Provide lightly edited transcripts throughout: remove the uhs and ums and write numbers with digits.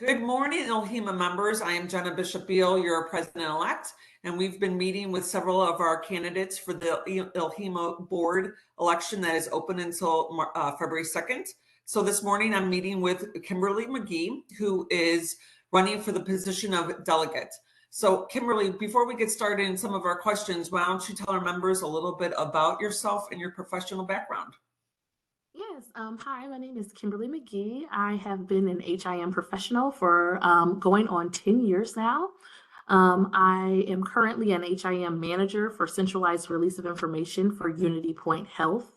Good morning, ILHIMA members. I am Jenna Bishop-Beal, your president-elect, and we've been meeting with several of our candidates for the ILHIMA board election that is open until February 2nd. So this morning I'm meeting with Kimberly McGhee, who is running for the position of delegate. So Kimberly, before we get started in some of our questions, why don't you tell our members a little bit about yourself and your professional background? Yes. Hi, my name is Kimberly McGhee. I have been an HIM professional for going on 10 years now. I am currently an HIM manager for Centralized Release of Information for UnityPoint Health.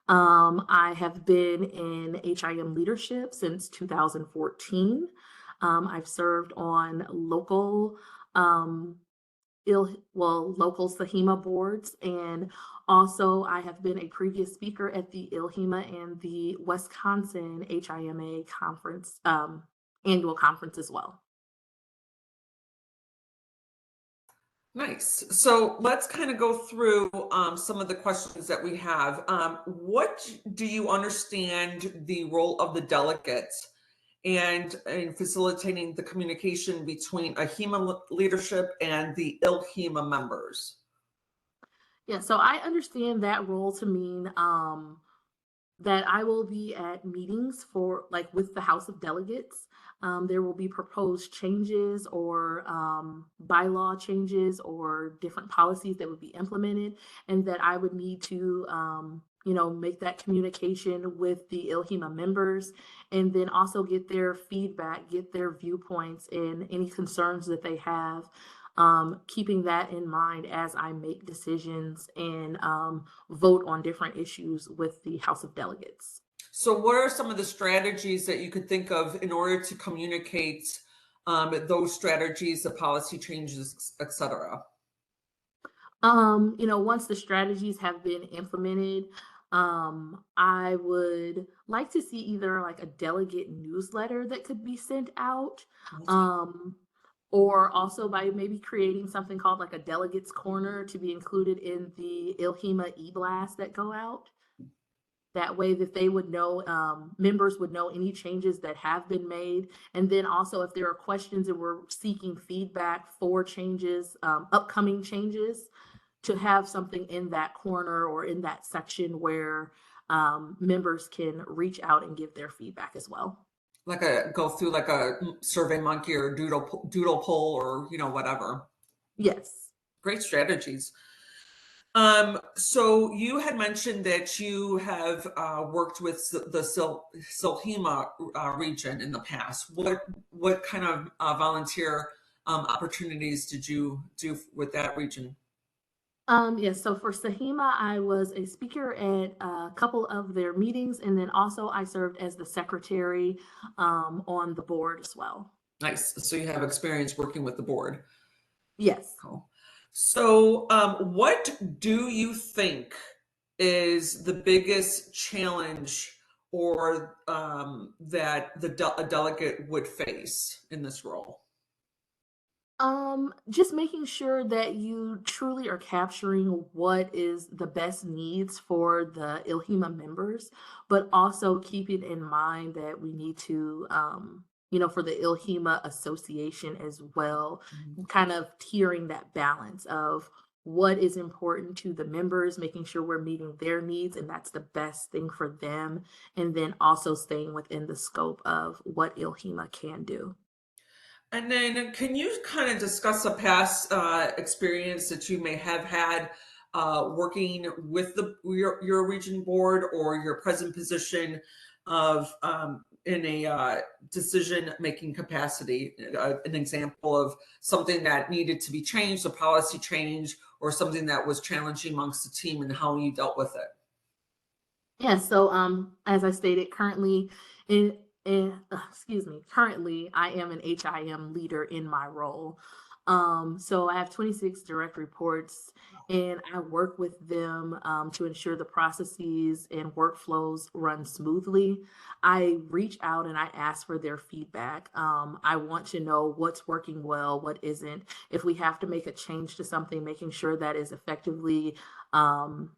I have been in HIM leadership since 2014. I've served on local local CIHIMA boards, and also I have been a previous speaker at the ILHIMA and the Wisconsin HIMA conference, annual conference as well. Nice. So let's kind of go through some of the questions that we have. What do you understand the role of the delegate and in facilitating the communication between AHIMA leadership and the ILHIMA members? Yeah, so I understand that role to mean that I will be at meetings for like with the House of Delegates. There will be proposed changes or bylaw changes or different policies that would be implemented, and that I would need to, make that communication with the ILHIMA members, and then also get their feedback, get their viewpoints, and any concerns that they have. Keeping that in mind as I make decisions and vote on different issues with the House of Delegates. So what are some of the strategies that you could think of in order to communicate those strategies, the policy changes, et cetera? Once the strategies have been implemented, I would like to see either like a delegate newsletter that could be sent out, um, or also by maybe creating something called like a delegates corner to be included in the ILHIMA e-blast that go out. That way that they would know, members would know any changes that have been made. And then also if there are questions and we're seeking feedback for changes, upcoming changes, to have something in that corner or in that section where members can reach out and give their feedback as well. Like a go through like a survey monkey or doodle poll or whatever. Yes. Great strategies. So you had mentioned that you have worked with the Silhima region in the past. What kind of volunteer opportunities did you do with that region? Yes, so for CIHIMA, I was a speaker at a couple of their meetings, and then also I served as the secretary on the board as well. Nice. So you have experience working with the board. Yes. Cool. So, what do you think is the biggest challenge or that a delegate would face in this role? Just making sure that you truly are capturing what is the best needs for the ILHIMA members, but also keeping in mind that we need to, for the ILHIMA association as well, Mhm. kind of tiering that balance of what is important to the members, making sure we're meeting their needs and that's the best thing for them, and then also staying within the scope of what ILHIMA can do. And then, can you kind of discuss a past experience that you may have had working with your region board or your present position of in a decision-making capacity? An example of something that needed to be changed, a policy change, or something that was challenging amongst the team, and how you dealt with it. Yeah, so as I stated, currently I am an HIM leader in my role. So I have 26 direct reports, and I work with them to ensure the processes and workflows run smoothly. I reach out and I ask for their feedback. I want to know what's working well, what isn't. If we have to make a change to something, making sure that is effectively um,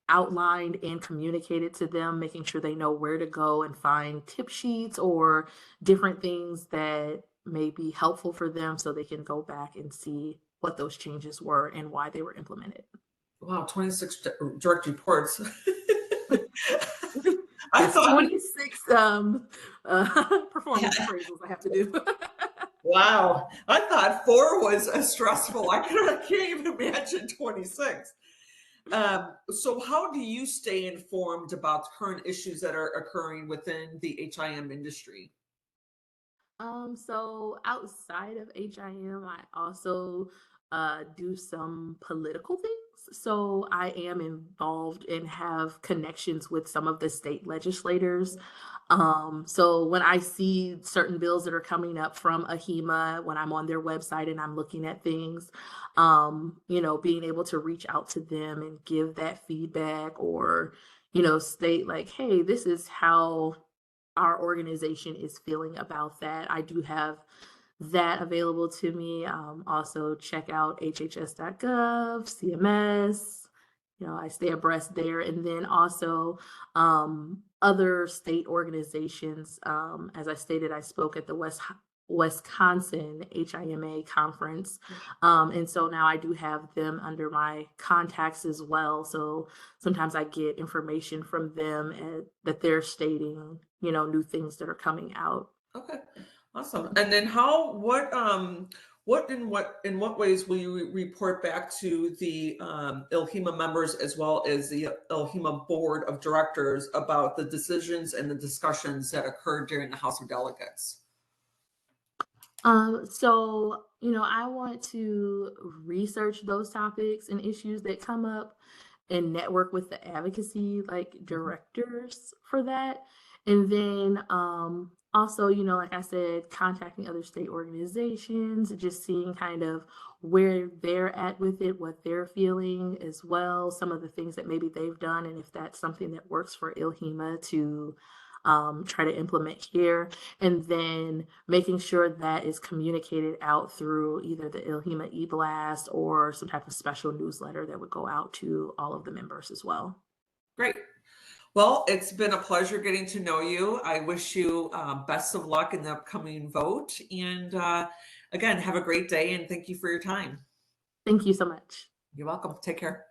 outlined and communicated to them, making sure they know where to go and find tip sheets or different things that may be helpful for them so they can go back and see what those changes were and why they were implemented. Wow, 26 direct reports. I Yes, thought, 26 performance appraisals I have to do. wow, I thought 4 was stressful. I can't even imagine 26. So how do you stay informed about current issues that are occurring within the HIM industry? So outside of HIM, I also do some political things. So I am involved and have connections with some of the state legislators. So when I see certain bills that are coming up from AHIMA, when I'm on their website and I'm looking at things, being able to reach out to them and give that feedback or, state like, hey, this is how our organization is feeling about that. I do have that available to me. Also, check out hhs.gov, CMS. I stay abreast there. And then also other state organizations. As I stated, I spoke at the Wisconsin HIMA conference. And so now I do have them under my contacts as well. So sometimes I get information from them that they're stating, new things that are coming out. Okay, awesome. And then in what ways will you report back to the ILHIMA members as well as the ILHIMA board of directors about the decisions and the discussions that occurred during the House of Delegates? I want to research those topics and issues that come up and network with the advocacy like directors for that. And then also, like I said, contacting other state organizations, just seeing kind of where they're at with it, what they're feeling as well, some of the things that maybe they've done, and if that's something that works for ILHIMA to try to implement here, and then making sure that is communicated out through either the ILHIMA e-blast or some type of special newsletter that would go out to all of the members as well. Great. Well, it's been a pleasure getting to know you. I wish you best of luck in the upcoming vote. And again, have a great day and thank you for your time. Thank you so much. You're welcome. Take care.